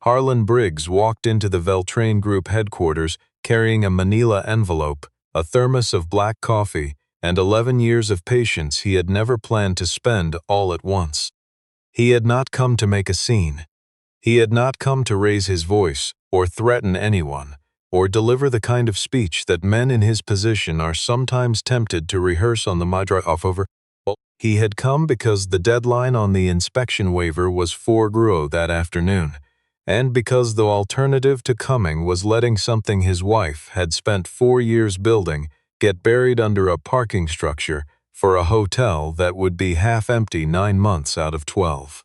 Harlan Briggs walked into the Veltrain Group headquarters carrying a manila envelope, a thermos of black coffee, and 11 years of patience he had never planned to spend all at once. He had not come to make a scene. He had not come to raise his voice, or threaten anyone, or deliver the kind of speech that men in his position are sometimes tempted to rehearse on the Madra over. He had come because the deadline on the inspection waiver was 4:00 that afternoon, and because the alternative to coming was letting something his wife had spent 4 years building get buried under a parking structure for a hotel that would be half empty 9 months out of 12.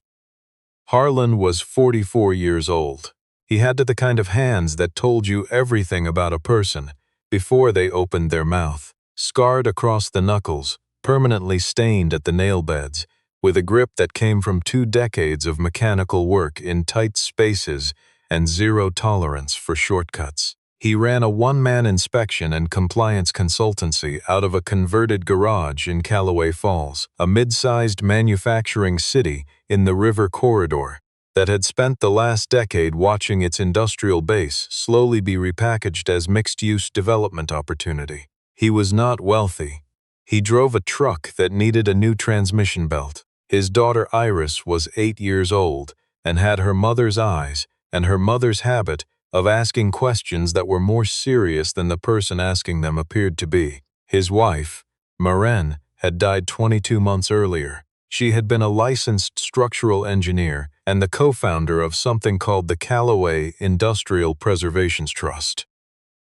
Harlan was 44 years old. He had the kind of hands that told you everything about a person before they opened their mouth, scarred across the knuckles, permanently stained at the nail beds, with a grip that came from 2 decades of mechanical work in tight spaces and zero tolerance for shortcuts. He ran a one-man inspection and compliance consultancy out of a converted garage in Callaway Falls, a mid-sized manufacturing city in the river corridor that had spent the last decade watching its industrial base slowly be repackaged as mixed-use development opportunity. He was not wealthy. He drove a truck that needed a new transmission belt. His daughter Iris was 8 years old and had her mother's eyes and her mother's habit of asking questions that were more serious than the person asking them appeared to be. His wife, Maren, had died 22 months earlier. She had been a licensed structural engineer and the co-founder of something called the Callaway Industrial Preservation Trust,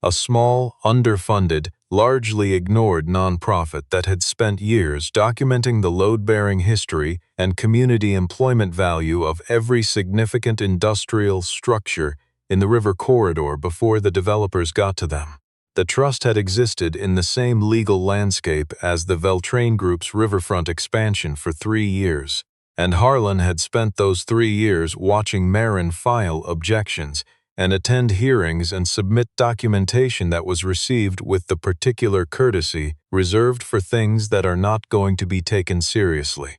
a small, underfunded, largely ignored nonprofit that had spent years documenting the load-bearing history and community employment value of every significant industrial structure in the river corridor before the developers got to them. The trust had existed in the same legal landscape as the Veltrain Group's riverfront expansion for 3 years, and Harlan had spent those 3 years watching Maren file objections and attend hearings and submit documentation that was received with the particular courtesy reserved for things that are not going to be taken seriously.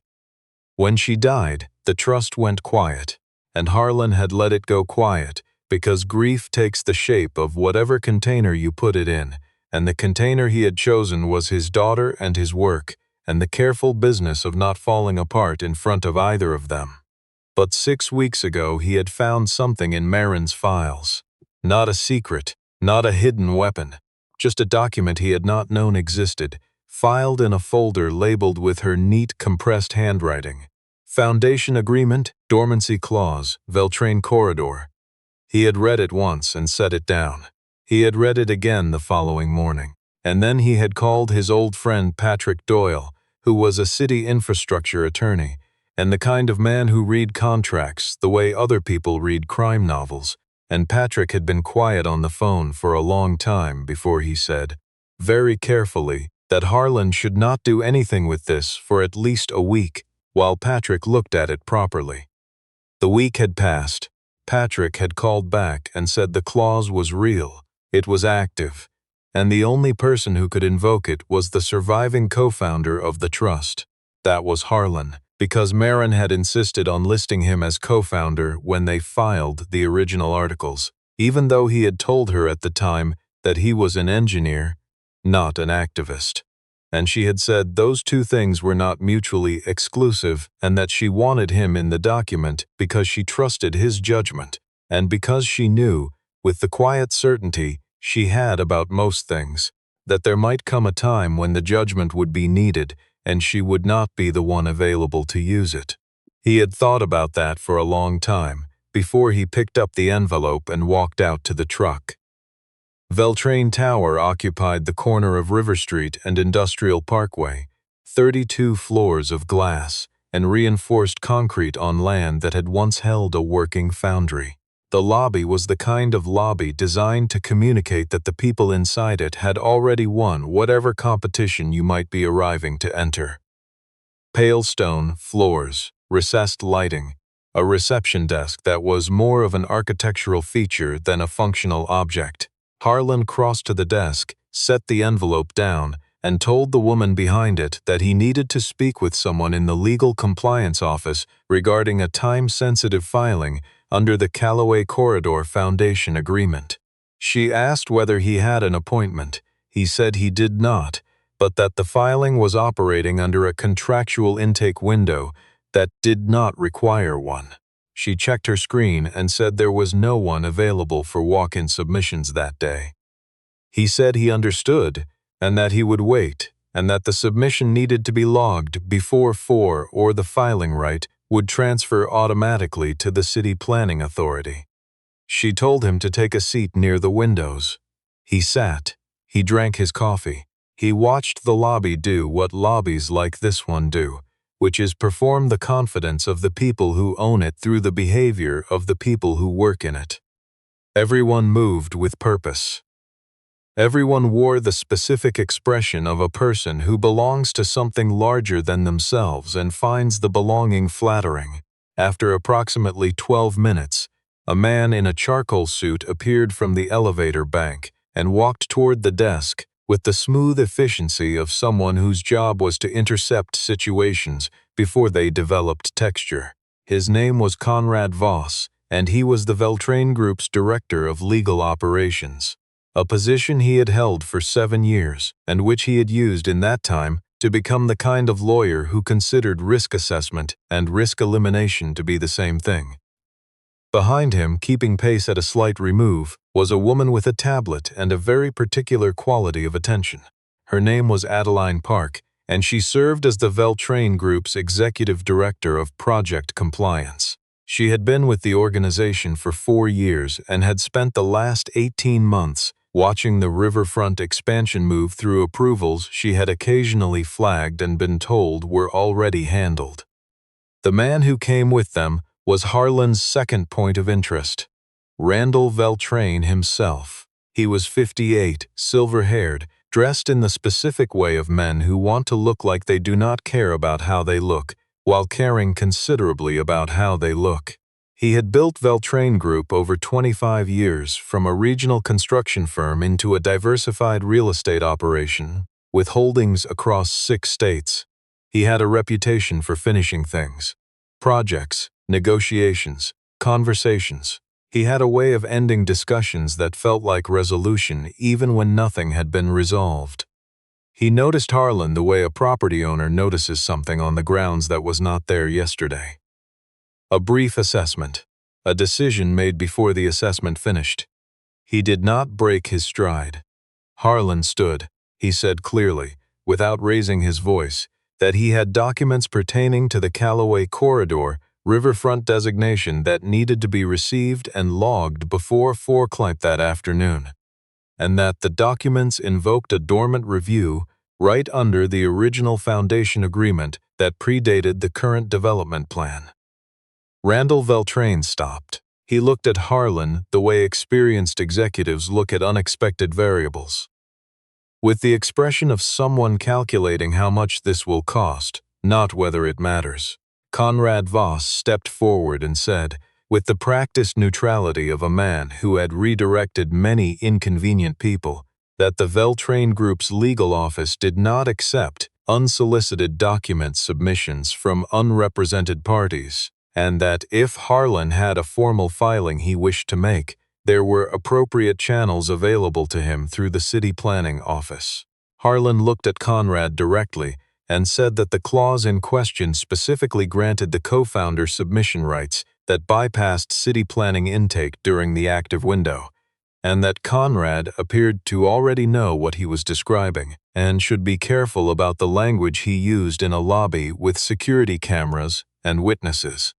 When she died, the trust went quiet, and Harlan had let it go quiet because grief takes the shape of whatever container you put it in, and the container he had chosen was his daughter and his work, and the careful business of not falling apart in front of either of them. But 6 weeks ago he had found something in Maren's files. Not a secret, not a hidden weapon, just a document he had not known existed, filed in a folder labeled with her neat, compressed handwriting. Foundation Agreement, Dormancy Clause, Veltrain Corridor. He had read it once and set it down. He had read it again the following morning, and then he had called his old friend Patrick Doyle, who was a city infrastructure attorney, and the kind of man who read contracts the way other people read crime novels, and Patrick had been quiet on the phone for a long time before he said, very carefully, that Harlan should not do anything with this for at least a week, while Patrick looked at it properly. The week had passed. Patrick had called back and said the clause was real, it was active, and the only person who could invoke it was the surviving co-founder of the trust. That was Harlan, because Maren had insisted on listing him as co-founder when they filed the original articles, even though he had told her at the time that he was an engineer, not an activist. And she had said those two things were not mutually exclusive and that she wanted him in the document because she trusted his judgment and because she knew, with the quiet certainty she had about most things, that there might come a time when the judgment would be needed and she would not be the one available to use it. He had thought about that for a long time before he picked up the envelope and walked out to the truck. Veltrain Tower occupied the corner of River Street and Industrial Parkway, 32 floors of glass and reinforced concrete on land that had once held a working foundry. The lobby was the kind of lobby designed to communicate that the people inside it had already won whatever competition you might be arriving to enter. Pale stone floors, recessed lighting, a reception desk that was more of an architectural feature than a functional object. Harlan crossed to the desk, set the envelope down, and told the woman behind it that he needed to speak with someone in the legal compliance office regarding a time-sensitive filing under the Callaway Corridor Foundation agreement. She asked whether he had an appointment. He said he did not, but that the filing was operating under a contractual intake window that did not require one. She checked her screen and said there was no one available for walk-in submissions that day. He said he understood and that he would wait, and that the submission needed to be logged before 4 or the filing right would transfer automatically to the City Planning Authority. She told him to take a seat near the windows. He sat. He drank his coffee. He watched the lobby do what lobbies like this one do, which is perform the confidence of the people who own it through the behavior of the people who work in it. Everyone moved with purpose. Everyone wore the specific expression of a person who belongs to something larger than themselves and finds the belonging flattering. After approximately 12 minutes, a man in a charcoal suit appeared from the elevator bank and walked toward the desk with the smooth efficiency of someone whose job was to intercept situations before they developed texture. His name was Conrad Voss, and he was the Veltrain Group's Director of Legal Operations, a position he had held for 7 years, and which he had used in that time to become the kind of lawyer who considered risk assessment and risk elimination to be the same thing. Behind him, keeping pace at a slight remove, was a woman with a tablet and a very particular quality of attention. Her name was Adeline Park, and she served as the Veltrain Group's Executive Director of Project Compliance. She had been with the organization for 4 years and had spent the last 18 months watching the riverfront expansion move through approvals she had occasionally flagged and been told were already handled. The man who came with them was Harlan's second point of interest, Randall Veltrain himself. He was 58, silver-haired, dressed in the specific way of men who want to look like they do not care about how they look, while caring considerably about how they look. He had built Veltrain Group over 25 years from a regional construction firm into a diversified real estate operation with holdings across 6 states. He had a reputation for finishing things. Projects, negotiations, conversations. He had a way of ending discussions that felt like resolution even when nothing had been resolved. He noticed Harlan the way a property owner notices something on the grounds that was not there yesterday. A brief assessment, a decision made before the assessment finished. He did not break his stride. Harlan stood. He said clearly, without raising his voice, that he had documents pertaining to the Callaway Corridor riverfront designation that needed to be received and logged before 4 o'clock that afternoon, and that the documents invoked a dormant review right under the original foundation agreement that predated the current development plan. Randall Veltrain stopped. He looked at Harlan the way experienced executives look at unexpected variables, with the expression of someone calculating how much this will cost, not whether it matters. Conrad Voss stepped forward and said, with the practiced neutrality of a man who had redirected many inconvenient people, that the Veltrain Group's legal office did not accept unsolicited document submissions from unrepresented parties, and that if Harlan had a formal filing he wished to make, there were appropriate channels available to him through the City Planning Office. Harlan looked at Conrad directly and said that the clause in question specifically granted the co-founder submission rights that bypassed city planning intake during the active window, and that Conrad appeared to already know what he was describing and should be careful about the language he used in a lobby with security cameras and witnesses.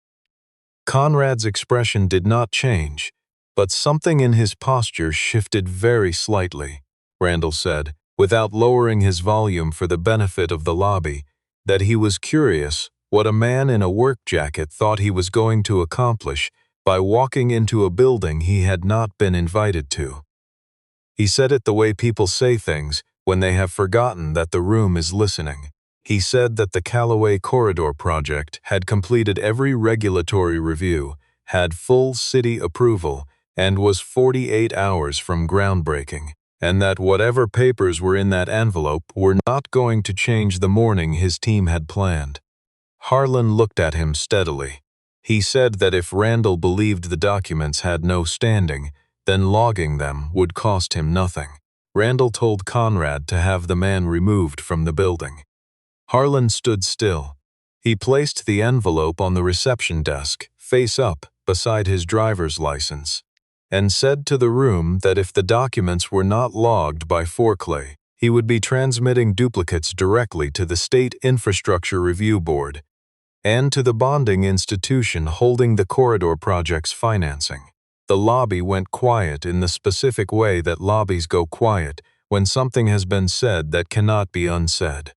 Conrad's expression did not change, but something in his posture shifted very slightly. Randall said, without lowering his volume for the benefit of the lobby, that he was curious what a man in a work jacket thought he was going to accomplish by walking into a building he had not been invited to. He said it the way people say things when they have forgotten that the room is listening. He said that the Callaway Corridor project had completed every regulatory review, had full city approval, and was 48 hours from groundbreaking, and that whatever papers were in that envelope were not going to change the morning his team had planned. Harlan looked at him steadily. He said that if Randall believed the documents had no standing, then logging them would cost him nothing. Randall told Conrad to have the man removed from the building. Harlan stood still. He placed the envelope on the reception desk, face up, beside his driver's license, and said to the room that if the documents were not logged by Forclay, he would be transmitting duplicates directly to the State Infrastructure Review Board and to the bonding institution holding the corridor project's financing. The lobby went quiet in the specific way that lobbies go quiet when something has been said that cannot be unsaid.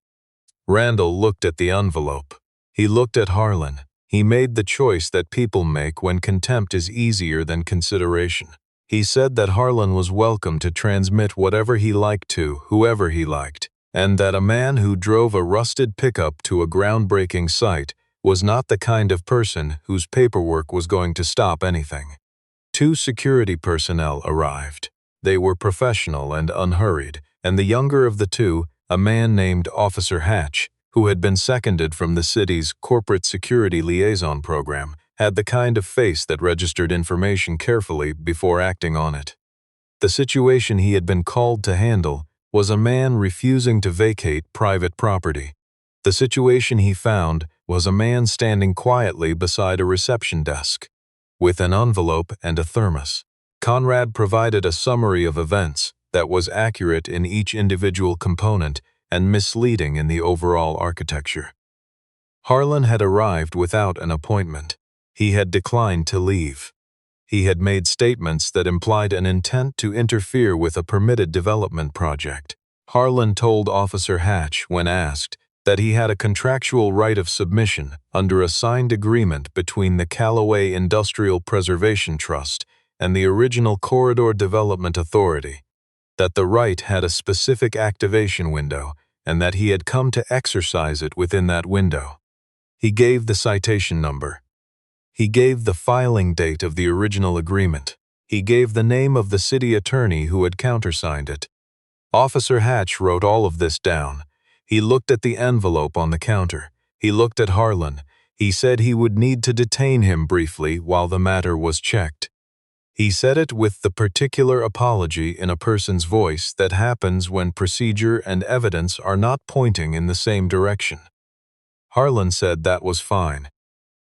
Randall looked at the envelope. He looked at Harlan. He made the choice that people make when contempt is easier than consideration. He said that Harlan was welcome to transmit whatever he liked to whoever he liked, and that a man who drove a rusted pickup to a groundbreaking site was not the kind of person whose paperwork was going to stop anything. 2 security personnel arrived. They were professional and unhurried, and the younger of the 2, a man named Officer Hatch, who had been seconded from the city's corporate security liaison program, had the kind of face that registered information carefully before acting on it. The situation he had been called to handle was a man refusing to vacate private property. The situation he found was a man standing quietly beside a reception desk, with an envelope and a thermos. Conrad provided a summary of events that was accurate in each individual component and misleading in the overall architecture. Harlan had arrived without an appointment. He had declined to leave. He had made statements that implied an intent to interfere with a permitted development project. Harlan told Officer Hatch, when asked, that he had a contractual right of submission under a signed agreement between the Callaway Industrial Preservation Trust and the original Corridor Development Authority, that the right had a specific activation window and that he had come to exercise it within that window. He gave the citation number. He gave the filing date of the original agreement. He gave the name of the city attorney who had countersigned it. Officer Hatch wrote all of this down. He looked at the envelope on the counter. He looked at Harlan. He said he would need to detain him briefly while the matter was checked. He said it with the particular apology in a person's voice that happens when procedure and evidence are not pointing in the same direction. Harlan said that was fine.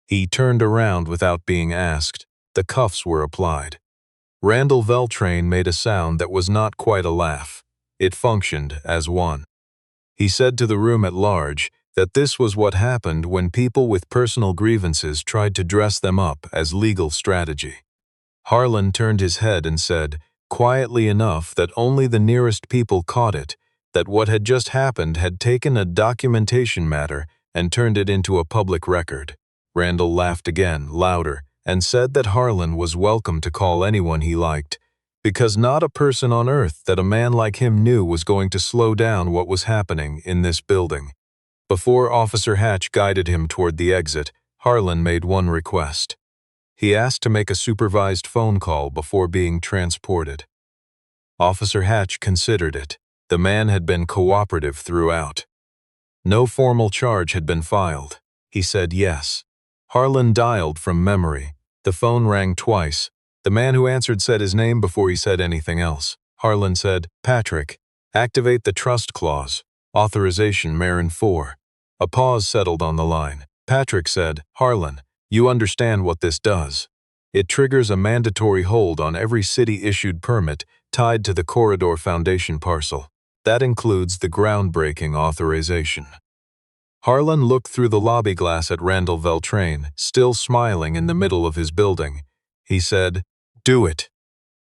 He turned around without being asked. The cuffs were applied. Randall Veltrain made a sound that was not quite a laugh. It functioned as one. He said to the room at large that this was what happened when people with personal grievances tried to dress them up as legal strategy. Harlan turned his head and said, quietly enough that only the nearest people caught it, that what had just happened had taken a documentation matter and turned it into a public record. Randall laughed again, louder, and said that Harlan was welcome to call anyone he liked, because not a person on earth that a man like him knew was going to slow down what was happening in this building. Before Officer Hatch guided him toward the exit, Harlan made one request. He asked to make a supervised phone call before being transported. Officer Hatch considered it. The man had been cooperative throughout. No formal charge had been filed. He said yes. Harlan dialed from memory. The phone rang twice. The man who answered said his name before he said anything else. Harlan said, Patrick, activate the trust clause. Authorization Marin 4. A pause settled on the line. Patrick said, Harlan, you understand what this does. It triggers a mandatory hold on every city-issued permit tied to the Corridor Foundation parcel. That includes the groundbreaking authorization. Harlan looked through the lobby glass at Randall Veltrain, still smiling in the middle of his building. He said, Do it.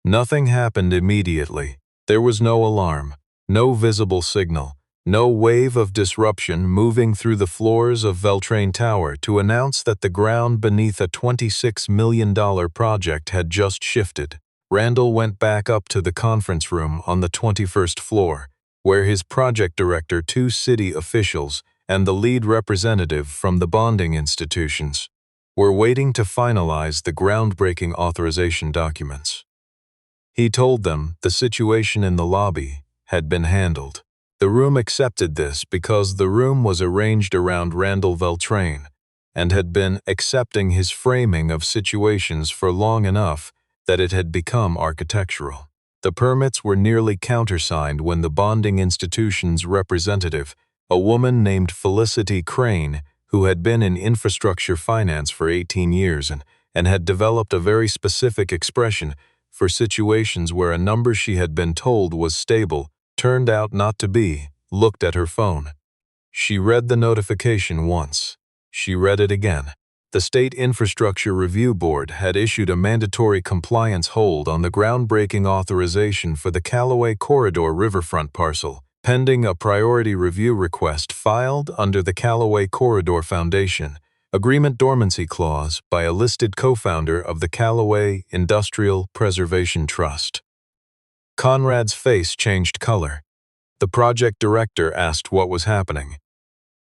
Nothing happened immediately. There was no alarm, no visible signal, no wave of disruption moving through the floors of Veltrain Tower to announce that the ground beneath a $26 million project had just shifted. Randall went back up to the conference room on the 21st floor, where his project director, 2 city officials, and the lead representative from the bonding institutions were waiting to finalize the groundbreaking authorization documents. He told them the situation in the lobby had been handled. The room accepted this because the room was arranged around Randall Veltrain, and had been accepting his framing of situations for long enough that it had become architectural. The permits were nearly countersigned when the bonding institution's representative, a woman named Felicity Crane, who had been in infrastructure finance for 18 years and had developed a very specific expression for situations where a number she had been told was stable turned out not to be, looked at her phone. She read the notification once. She read it again. The State Infrastructure Review Board had issued a mandatory compliance hold on the groundbreaking authorization for the Callaway Corridor riverfront parcel, pending a priority review request filed under the Callaway Corridor Foundation Agreement Dormancy Clause by a listed co-founder of the Callaway Industrial Preservation Trust. Conrad's face changed color. The project director asked what was happening.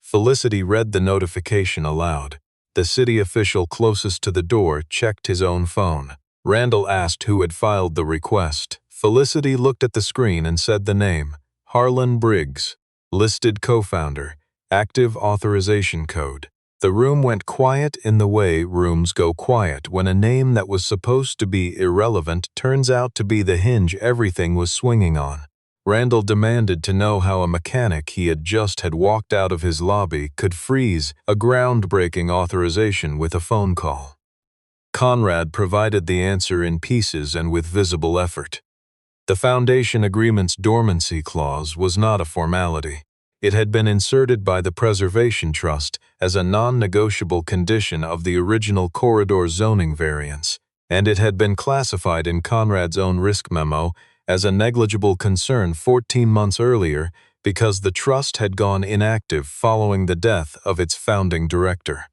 Felicity read the notification aloud. The city official closest to the door checked his own phone. Randall asked who had filed the request. Felicity looked at the screen and said the name, Harlan Briggs, listed co-founder, active authorization code. The room went quiet in the way rooms go quiet when a name that was supposed to be irrelevant turns out to be the hinge everything was swinging on. Randall demanded to know how a mechanic he had walked out of his lobby could freeze a groundbreaking authorization with a phone call. Conrad provided the answer in pieces and with visible effort. The Foundation Agreement's dormancy clause was not a formality. It had been inserted by the Preservation Trust as a non-negotiable condition of the original corridor zoning variance, and it had been classified in Conrad's own risk memo as a negligible concern 14 months earlier because the trust had gone inactive following the death of its founding director.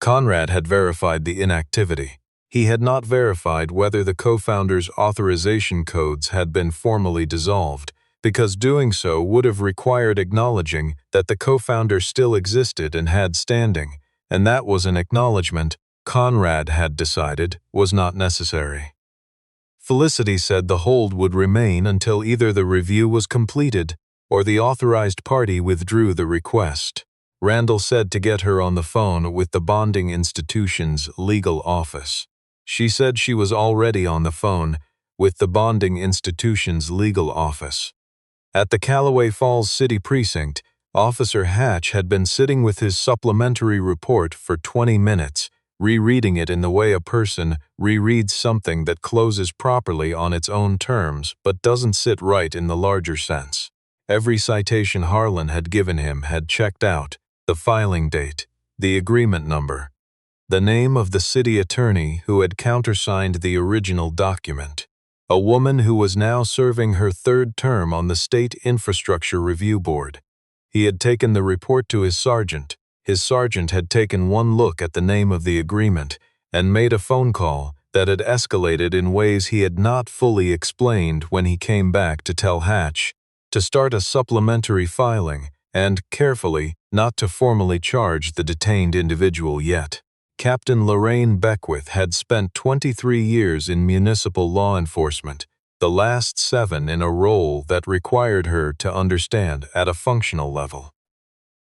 Conrad had verified the inactivity. He had not verified whether the co-founders' authorization codes had been formally dissolved, because doing so would have required acknowledging that the co-founder still existed and had standing, and that was an acknowledgement Conrad had decided was not necessary. Felicity said the hold would remain until either the review was completed or the authorized party withdrew the request. Randall said to get her on the phone with the bonding institution's legal office. She said she was already on the phone with the bonding institution's legal office. At the Callaway Falls City Precinct, Officer Hatch had been sitting with his supplementary report for 20 minutes, rereading it in the way a person rereads something that closes properly on its own terms but doesn't sit right in the larger sense. Every citation Harlan had given him had checked out: the filing date, the agreement number, the name of the city attorney who had countersigned the original document, a woman who was now serving her third term on the State Infrastructure Review Board. He had taken the report to his sergeant. His sergeant had taken one look at the name of the agreement and made a phone call that had escalated in ways he had not fully explained when he came back to tell Hatch to start a supplementary filing and, carefully, not to formally charge the detained individual yet. Captain Lorraine Beckwith had spent 23 years in municipal law enforcement, the last 7 in a role that required her to understand at a functional level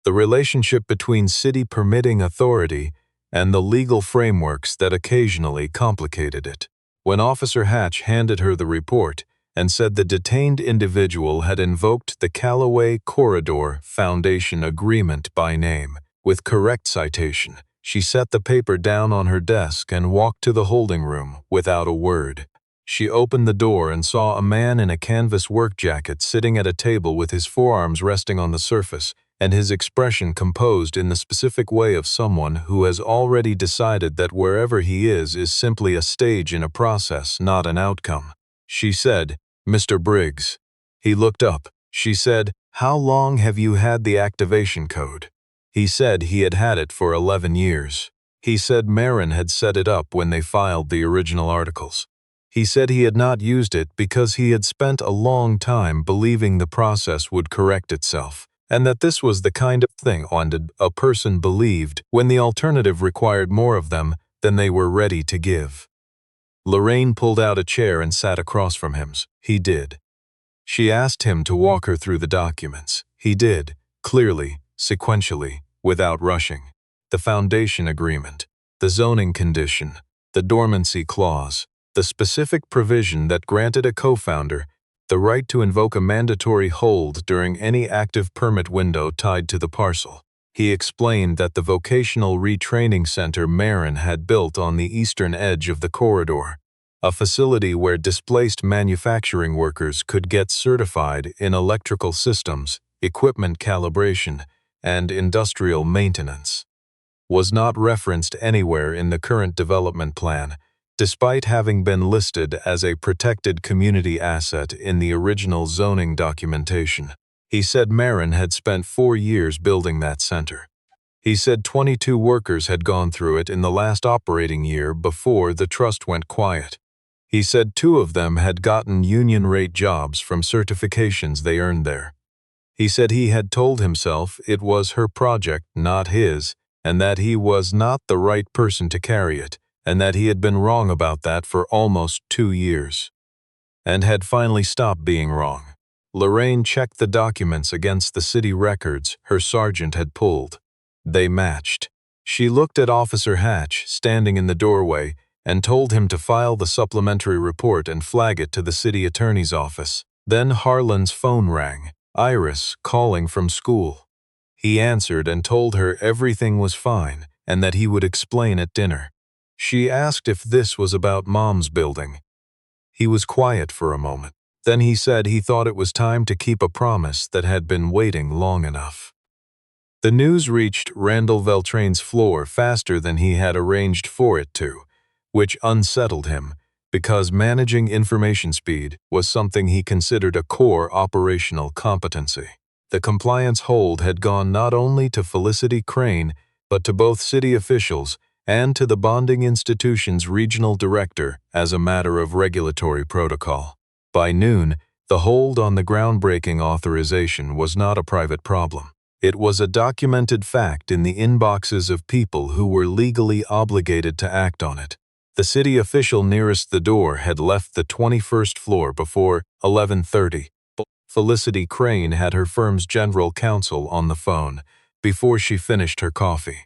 the relationship between city permitting authority and the legal frameworks that occasionally complicated it. When Officer Hatch handed her the report and said the detained individual had invoked the Callaway Corridor Foundation Agreement by name, with correct citation, she set the paper down on her desk and walked to the holding room without a word. She opened the door and saw a man in a canvas work jacket sitting at a table with his forearms resting on the surface, and his expression composed in the specific way of someone who has already decided that wherever he is simply a stage in a process, not an outcome. She said, "Mr. Briggs." He looked up. She said, "How long have you had the activation code?" He said he had had it for 11 years. He said Marin had set it up when they filed the original articles. He said he had not used it because he had spent a long time believing the process would correct itself, and that this was the kind of thing a person believed when the alternative required more of them than they were ready to give. Lorraine pulled out a chair and sat across from him. He did. She asked him to walk her through the documents. He did, clearly, sequentially, without rushing. the foundation agreement, the zoning condition, the dormancy clause, the specific provision that granted a co-founder the right to invoke a mandatory hold during any active permit window tied to the parcel. He explained that the vocational retraining center Marin had built on the eastern edge of the corridor, a facility where displaced manufacturing workers could get certified in electrical systems, equipment calibration, and industrial maintenance, was not referenced anywhere in the current development plan, despite having been listed as a protected community asset in the original zoning documentation. He said Marin had spent 4 years building that center. He said 22 workers had gone through it in the last operating year before the trust went quiet. He said 2 of them had gotten union rate jobs from certifications they earned there. He said he had told himself it was her project, not his, and that he was not the right person to carry it, and that he had been wrong about that for almost 2 years, and had finally stopped being wrong. Lorraine checked the documents against the city records her sergeant had pulled. They matched. She looked at Officer Hatch, standing in the doorway, and told him to file the supplementary report and flag it to the city attorney's office. Then Harlan's phone rang, Iris calling from school. He answered and told her everything was fine and that he would explain at dinner. She asked if this was about Mom's building. He was quiet for a moment. Then he said he thought it was time to keep a promise that had been waiting long enough. The news reached Randall Veltrain's floor faster than he had arranged for it to, which unsettled him, because managing information speed was something he considered a core operational competency. The compliance hold had gone not only to Felicity Crane, but to both city officials and to the bonding institution's regional director as a matter of regulatory protocol. By noon, the hold on the groundbreaking authorization was not a private problem. It was a documented fact in the inboxes of people who were legally obligated to act on it. The city official nearest the door had left the 21st floor before 11:30. Felicity Crane had her firm's general counsel on the phone before she finished her coffee.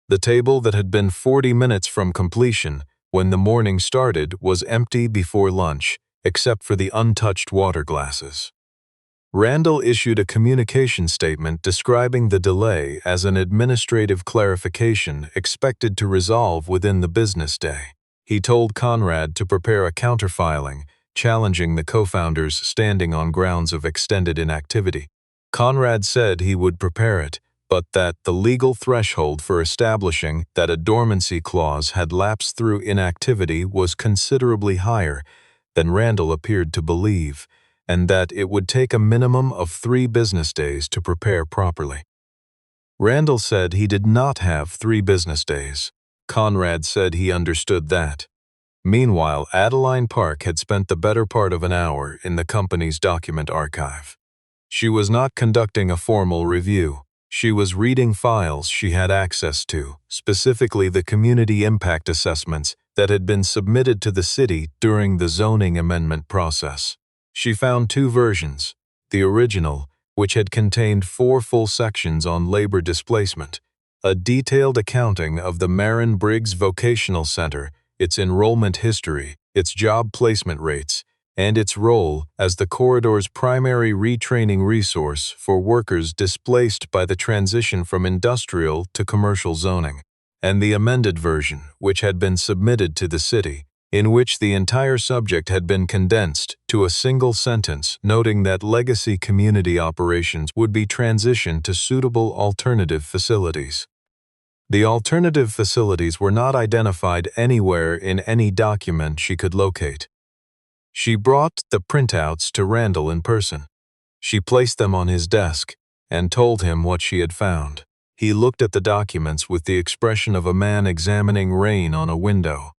The table that had been 40 minutes from completion when the morning started was empty before lunch, except for the untouched water glasses. Randall issued a communication statement describing the delay as an administrative clarification expected to resolve within the business day. He told Conrad to prepare a counterfiling, challenging the co-founders standing on grounds of extended inactivity. Conrad said he would prepare it, but that the legal threshold for establishing that a dormancy clause had lapsed through inactivity was considerably higher than Randall appeared to believe, and that it would take a minimum of 3 business days to prepare properly. Randall said he did not have 3 business days. Conrad said he understood that. Meanwhile, Adeline Park had spent the better part of an hour in the company's document archive. She was not conducting a formal review. She was reading files she had access to, specifically the community impact assessments that had been submitted to the city during the zoning amendment process. She found 2 versions: the original, which had contained 4 full sections on labor displacement, a detailed accounting of the Harlan Briggs Vocational Center, its enrollment history, its job placement rates, and its role as the corridor's primary retraining resource for workers displaced by the transition from industrial to commercial zoning, and the amended version, which had been submitted to the city, in which the entire subject had been condensed to a single sentence noting that legacy community operations would be transitioned to suitable alternative facilities. The alternative facilities were not identified anywhere in any document she could locate. She brought the printouts to Randall in person. She placed them on his desk and told him what she had found. He looked at the documents with the expression of a man examining rain on a window,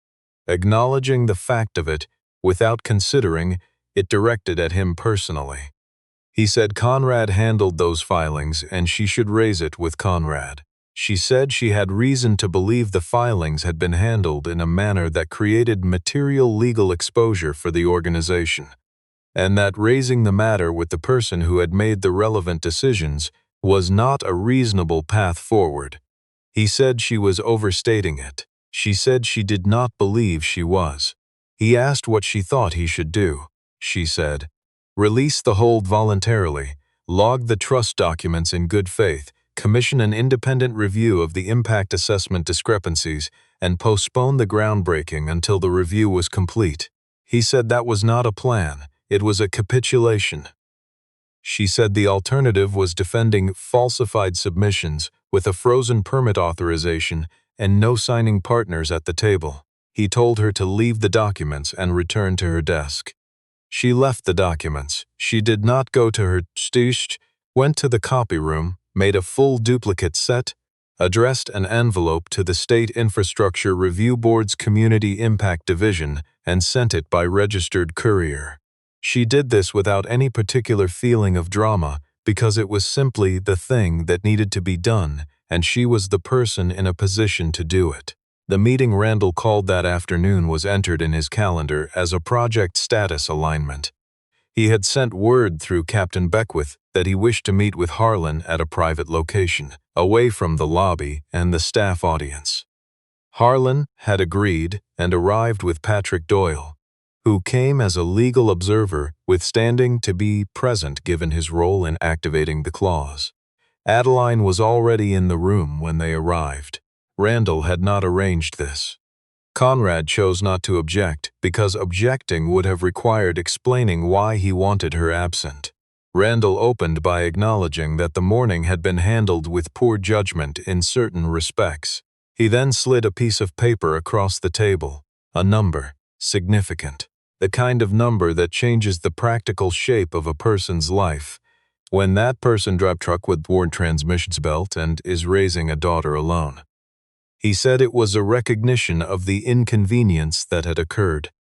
acknowledging the fact of it without considering it directed at him personally. He said Conrad handled those filings and she should raise it with Conrad. She said she had reason to believe the filings had been handled in a manner that created material legal exposure for the organization, and that raising the matter with the person who had made the relevant decisions was not a reasonable path forward. He said she was overstating it. She said she did not believe she was. He asked what she thought he should do. She said, "Release the hold voluntarily, log the trust documents in good faith, commission an independent review of the impact assessment discrepancies, and postpone the groundbreaking until the review was complete." He said that was not a plan, it was a capitulation. She said the alternative was defending falsified submissions with a frozen permit authorization and no signing partners at the table. He told her to leave the documents and return to her desk. She left the documents. She did not go to her stage, went to the copy room, made a full duplicate set, addressed an envelope to the State Infrastructure Review Board's Community Impact Division, and sent it by registered courier. She did this without any particular feeling of drama because it was simply the thing that needed to be done, and she was the person in a position to do it. The meeting Randall called that afternoon was entered in his calendar as a project status alignment. He had sent word through Captain Beckwith that he wished to meet with Harlan at a private location, away from the lobby and the staff audience. Harlan had agreed and arrived with Patrick Doyle, who came as a legal observer withstanding to be present given his role in activating the clause. Adeline was already in the room when they arrived. Randall had not arranged this. Conrad chose not to object because objecting would have required explaining why he wanted her absent. Randall opened by acknowledging that the morning had been handled with poor judgment in certain respects. He then slid a piece of paper across the table, a number, significant, the kind of number that changes the practical shape of a person's life, when that person drives truck with worn transmissions belt and is raising a daughter alone. He said it was a recognition of the inconvenience that had occurred.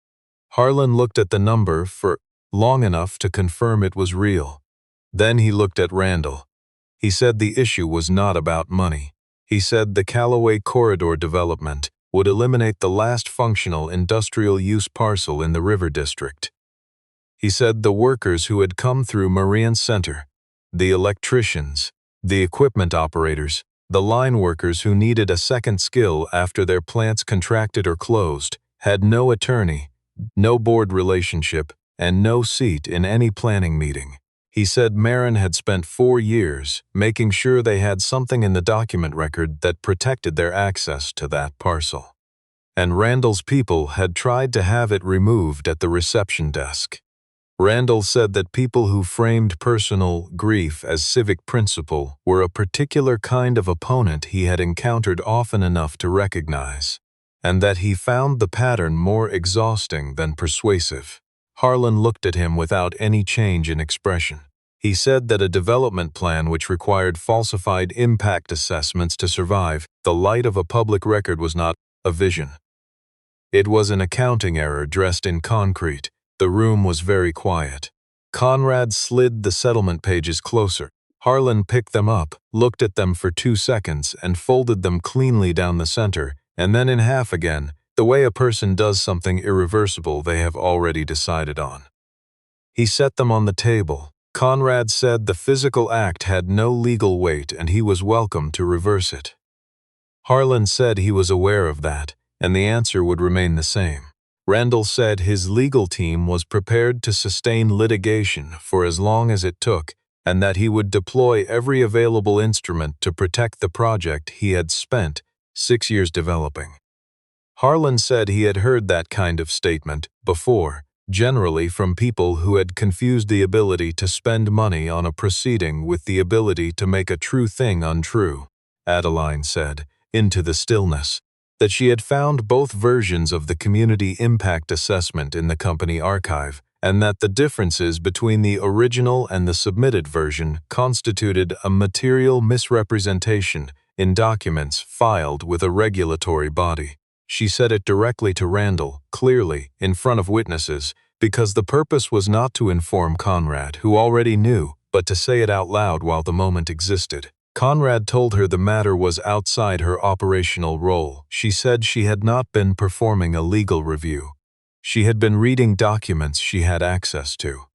Harlan looked at the number for long enough to confirm it was real. Then he looked at Randall. He said the issue was not about money. He said the Callaway Corridor development would eliminate the last functional industrial use parcel in the River District. He said the workers who had come through Marion Center, the electricians, the equipment operators, the line workers who needed a second skill after their plants contracted or closed, had no attorney, no board relationship, and no seat in any planning meeting. He said Marin had spent 4 years making sure they had something in the document record that protected their access to that parcel. And Randall's people had tried to have it removed at the reception desk. Randall said that people who framed personal grief as civic principle were a particular kind of opponent he had encountered often enough to recognize, and that he found the pattern more exhausting than persuasive. Harlan looked at him without any change in expression. He said that a development plan which required falsified impact assessments to survive the light of a public record was not a vision. It was an accounting error dressed in concrete. The room was very quiet. Conrad slid the settlement pages closer. Harlan picked them up, looked at them for 2 seconds, and folded them cleanly down the center, and then in half again, the way a person does something irreversible they have already decided on. He set them on the table. Conrad said the physical act had no legal weight and he was welcome to reverse it. Harlan said he was aware of that, and the answer would remain the same. Randall said his legal team was prepared to sustain litigation for as long as it took, and that he would deploy every available instrument to protect the project he had spent 6 years developing. Harlan said he had heard that kind of statement before, generally from people who had confused the ability to spend money on a proceeding with the ability to make a true thing untrue. Adeline said, into the stillness, that she had found both versions of the community impact assessment in the company archive, and that the differences between the original and the submitted version constituted a material misrepresentation in documents filed with a regulatory body. She said it directly to Randall, clearly, in front of witnesses, because the purpose was not to inform Conrad, who already knew, but to say it out loud while the moment existed. Conrad told her the matter was outside her operational role. She said she had not been performing a legal review. She had been reading documents she had access to.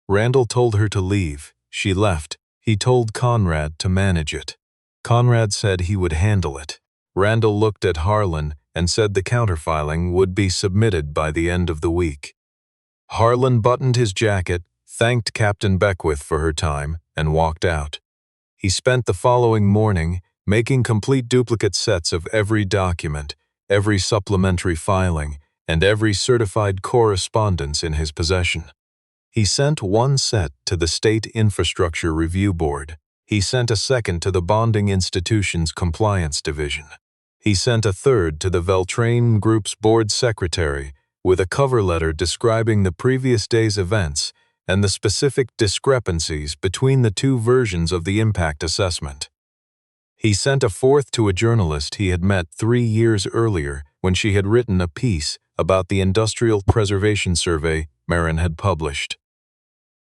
Randall told her to leave. She left. He told Conrad to manage it. Conrad said he would handle it. Randall looked at Harlan and said the counterfiling would be submitted by the end of the week. Harlan buttoned his jacket, thanked Captain Beckwith for her time, and walked out. He spent the following morning making complete duplicate sets of every document, every supplementary filing, and every certified correspondence in his possession. He sent one set to the State Infrastructure Review Board. He sent a second to the Bonding Institution's Compliance Division. He sent a third to the Beltrain Group's Board Secretary with a cover letter describing the previous day's events and the specific discrepancies between the two versions of the impact assessment. He sent a fourth to a journalist he had met 3 years earlier when she had written a piece about the Industrial Preservation Survey Marin had published.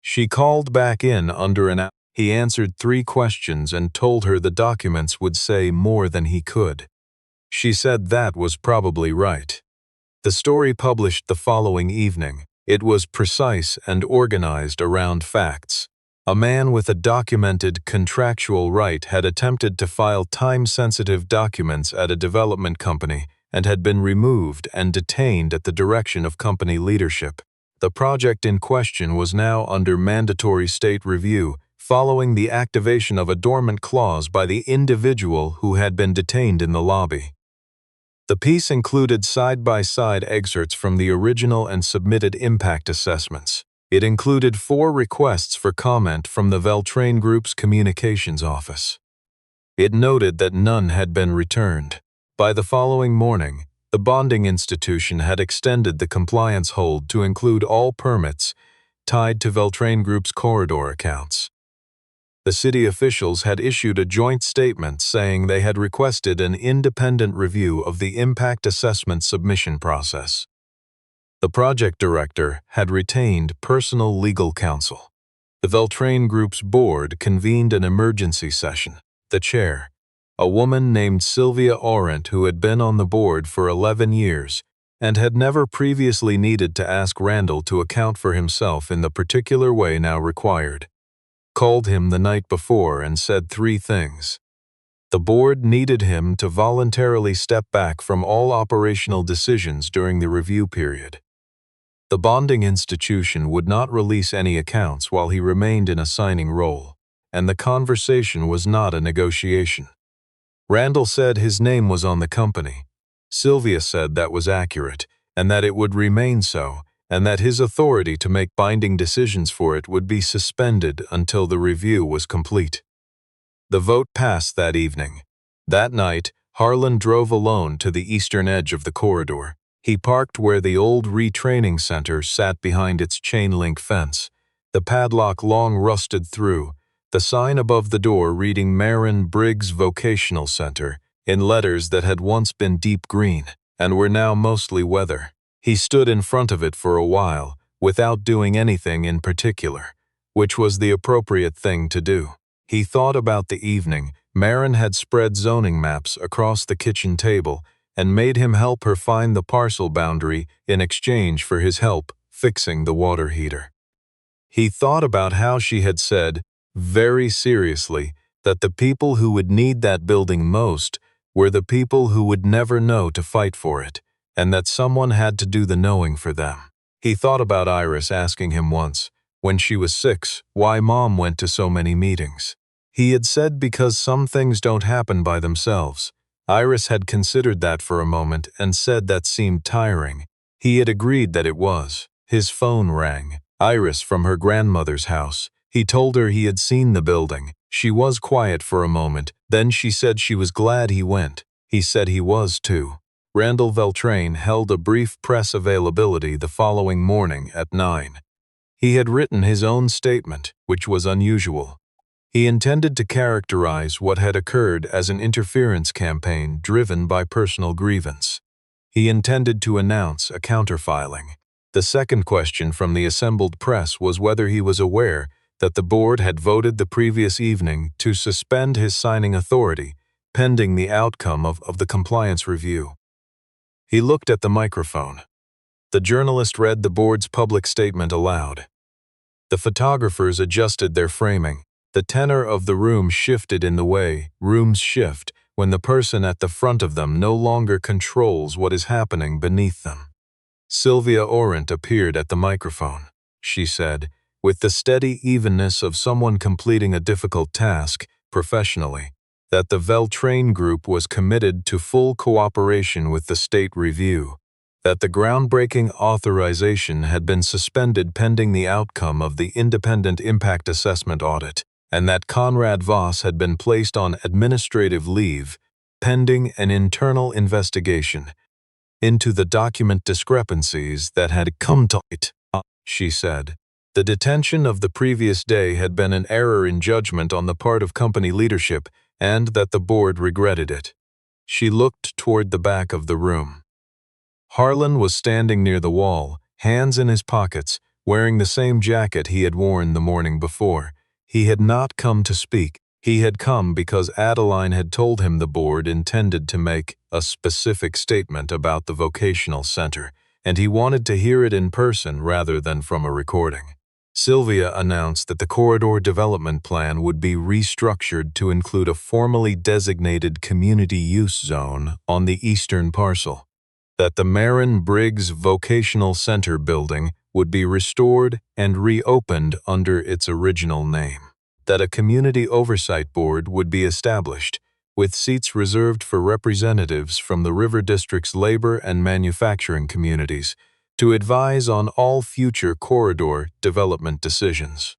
She called back in under an hour. He answered 3 questions and told her the documents would say more than he could. She said that was probably right. The story published the following evening. It was precise and organized around facts. A man with a documented contractual right had attempted to file time-sensitive documents at a development company and had been removed and detained at the direction of company leadership. The project in question was now under mandatory state review, following the activation of a dormant clause by the individual who had been detained in the lobby. The piece included side-by-side excerpts from the original and submitted impact assessments. It included 4 requests for comment from the Beltrain Group's communications office. It noted that none had been returned. By the following morning, the bonding institution had extended the compliance hold to include all permits tied to Beltrain Group's corridor accounts. The city officials had issued a joint statement saying they had requested an independent review of the impact assessment submission process. The project director had retained personal legal counsel. The Beltrain Group's board convened an emergency session. The chair, a woman named Sylvia Orant, who had been on the board for 11 years and had never previously needed to ask Randall to account for himself in the particular way now required, called him the night before and said 3 things. The board needed him to voluntarily step back from all operational decisions during the review period. The bonding institution would not release any accounts while he remained in a signing role, and the conversation was not a negotiation. Randall said his name was on the company. Sylvia said that was accurate, and that it would remain so, and that his authority to make binding decisions for it would be suspended until the review was complete. The vote passed that evening. That night, Harlan drove alone to the eastern edge of the corridor. He parked where the old retraining center sat behind its chain-link fence, the padlock long rusted through, the sign above the door reading Harlan Briggs Vocational Center in letters that had once been deep green and were now mostly weather. He stood in front of it for a while, without doing anything in particular, which was the appropriate thing to do. He thought about the evening. Marin had spread zoning maps across the kitchen table and made him help her find the parcel boundary in exchange for his help fixing the water heater. He thought about how she had said, very seriously, that the people who would need that building most were the people who would never know to fight for it, and that someone had to do the knowing for them. He thought about Iris asking him once, when she was 6, why Mom went to so many meetings. He had said because some things don't happen by themselves. Iris had considered that for a moment and said that seemed tiring. He had agreed that it was. His phone rang. Iris from her grandmother's house. He told her he had seen the building. She was quiet for a moment, then she said she was glad he went. He said he was too. Randall Beltrain held a brief press availability the following morning at 9. He had written his own statement, which was unusual. He intended to characterize what had occurred as an interference campaign driven by personal grievance. He intended to announce a counterfiling. The second question from the assembled press was whether he was aware that the board had voted the previous evening to suspend his signing authority pending the outcome of the compliance review. He looked at the microphone. The journalist read the board's public statement aloud. The photographers adjusted their framing. The tenor of the room shifted in the way rooms shift when the person at the front of them no longer controls what is happening beneath them. Sylvia Orant appeared at the microphone. She said, with the steady evenness of someone completing a difficult task professionally, that the Veltrain Group was committed to full cooperation with the state review, that the groundbreaking authorization had been suspended pending the outcome of the independent impact assessment audit, and that Conrad Voss had been placed on administrative leave pending an internal investigation into the document discrepancies that had come to light. She said, the detention of the previous day had been an error in judgment on the part of company leadership and that the board regretted it. She looked toward the back of the room. Harlan was standing near the wall, hands in his pockets, wearing the same jacket he had worn the morning before. He had not come to speak. He had come because Adeline had told him the board intended to make a specific statement about the vocational center, and he wanted to hear it in person rather than from a recording. Sylvia announced that the corridor development plan would be restructured to include a formally designated community use zone on the eastern parcel, that the Harlan Briggs Vocational Center building would be restored and reopened under its original name, that a community oversight board would be established, with seats reserved for representatives from the River District's labor and manufacturing communities, to advise on all future corridor development decisions.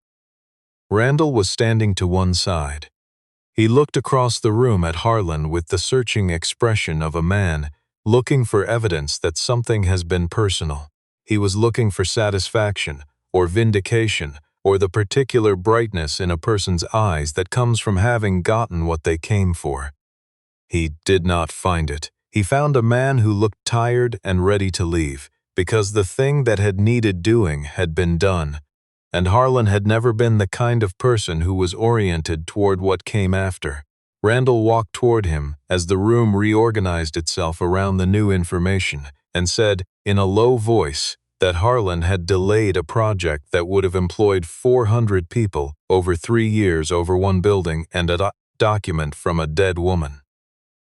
Randall was standing to one side. He looked across the room at Harlan with the searching expression of a man looking for evidence that something has been personal. He was looking for satisfaction, or vindication, or the particular brightness in a person's eyes that comes from having gotten what they came for. He did not find it. He found a man who looked tired and ready to leave, because the thing that had needed doing had been done, and Harlan had never been the kind of person who was oriented toward what came after. Randall walked toward him as the room reorganized itself around the new information and said, in a low voice, that Harlan had delayed a project that would have employed 400 people over 3 years over one building and a document from a dead woman.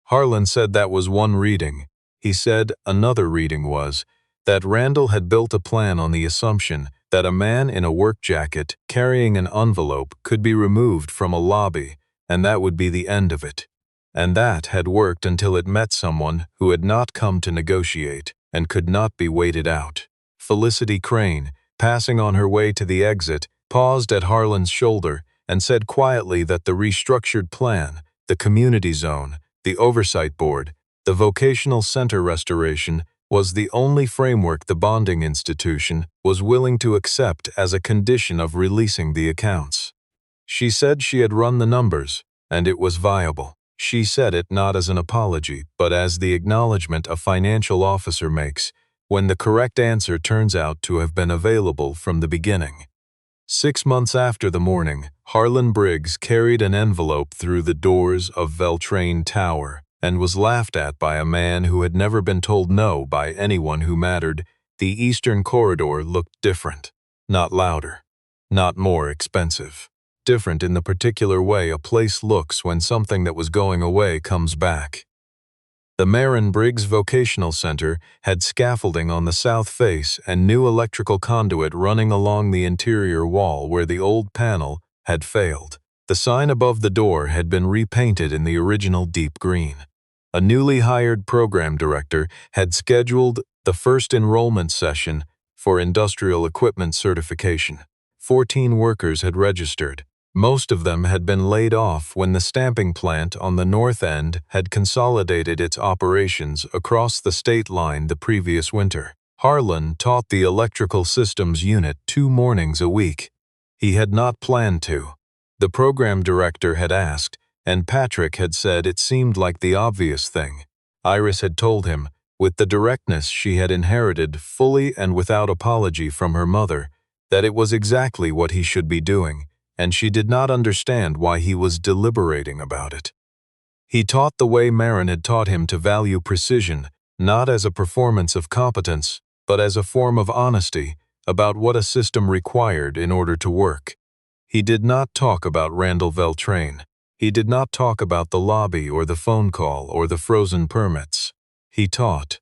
Harlan said that was one reading. He said another reading was that Randall had built a plan on the assumption that a man in a work jacket carrying an envelope could be removed from a lobby, and that would be the end of it. And that had worked until it met someone who had not come to negotiate and could not be waited out. Felicity Crane, passing on her way to the exit, paused at Harlan's shoulder and said quietly that the restructured plan, the community zone, the oversight board, the vocational center restoration, was the only framework the bonding institution was willing to accept as a condition of releasing the accounts. She said she had run the numbers, and it was viable. She said it not as an apology, but as the acknowledgement a financial officer makes when the correct answer turns out to have been available from the beginning. 6 months after the morning, Harlan Briggs carried an envelope through the doors of Veltrain Tower and was laughed at by a man who had never been told no by anyone who mattered. The Eastern Corridor looked different, not louder, not more expensive. Different in the particular way a place looks when something that was going away comes back. The Harlan Briggs Vocational Center had scaffolding on the south face and new electrical conduit running along the interior wall where the old panel had failed. The sign above the door had been repainted in the original deep green. A newly hired program director had scheduled the first enrollment session for industrial equipment certification. 14 workers had registered. Most of them had been laid off when the stamping plant on the north end had consolidated its operations across the state line the previous winter. Harlan taught the electrical systems unit 2 mornings a week. He had not planned to. The program director had asked, and Patrick had said it seemed like the obvious thing. Iris had told him, with the directness she had inherited fully and without apology from her mother, that it was exactly what he should be doing, and she did not understand why he was deliberating about it. He taught the way Marin had taught him to value precision, not as a performance of competence, but as a form of honesty about what a system required in order to work. He did not talk about Randall Veltrain. He did not talk about the lobby or the phone call or the frozen permits. He taught.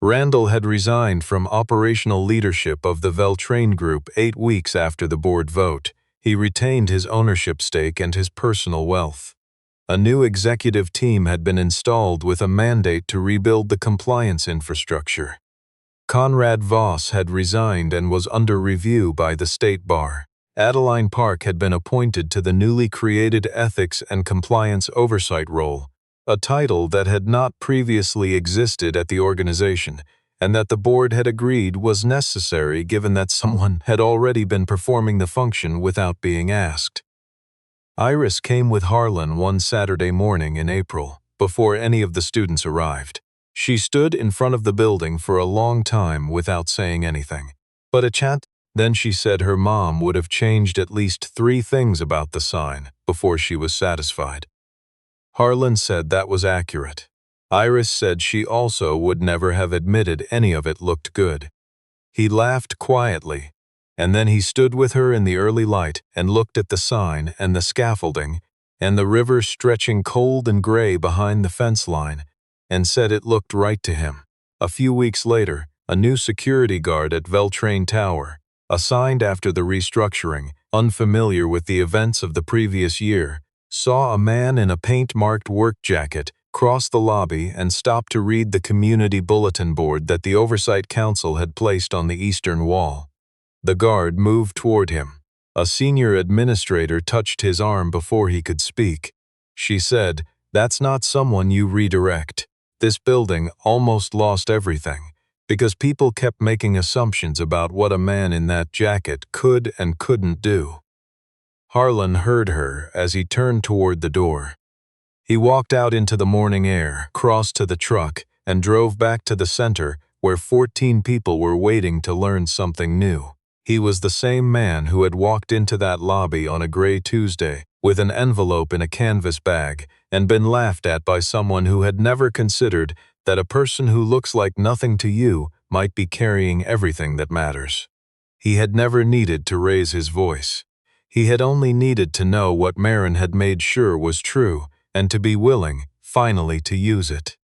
Randall had resigned from operational leadership of the Veltrain Group 8 weeks after the board vote. He retained his ownership stake and his personal wealth. A new executive team had been installed with a mandate to rebuild the compliance infrastructure. Conrad Voss had resigned and was under review by the State Bar. Adeline Park had been appointed to the newly created Ethics and Compliance Oversight role, a title that had not previously existed at the organization, and that the board had agreed was necessary given that someone had already been performing the function without being asked. Iris came with Harlan one Saturday morning in April, before any of the students arrived. She stood in front of the building for a long time without saying anything. But a chat, then she said her mom would have changed at least 3 things about the sign before she was satisfied. Harlan said that was accurate. Iris said she also would never have admitted any of it looked good. He laughed quietly, and then he stood with her in the early light and looked at the sign and the scaffolding and the river stretching cold and gray behind the fence line, and said it looked right to him. A few weeks later, a new security guard at Veltrain Tower, assigned after the restructuring, unfamiliar with the events of the previous year, saw a man in a paint-marked work jacket cross the lobby and stop to read the community bulletin board that the Oversight Council had placed on the eastern wall. The guard moved toward him. A senior administrator touched his arm before he could speak. She said, "That's not someone you redirect. This building almost lost everything, because people kept making assumptions about what a man in that jacket could and couldn't do." Harlan heard her as he turned toward the door. He walked out into the morning air, crossed to the truck, and drove back to the center where 14 people were waiting to learn something new. He was the same man who had walked into that lobby on a gray Tuesday with an envelope in a canvas bag and been laughed at by someone who had never considered that a person who looks like nothing to you might be carrying everything that matters. He had never needed to raise his voice. He had only needed to know what Marin had made sure was true and to be willing, finally, to use it.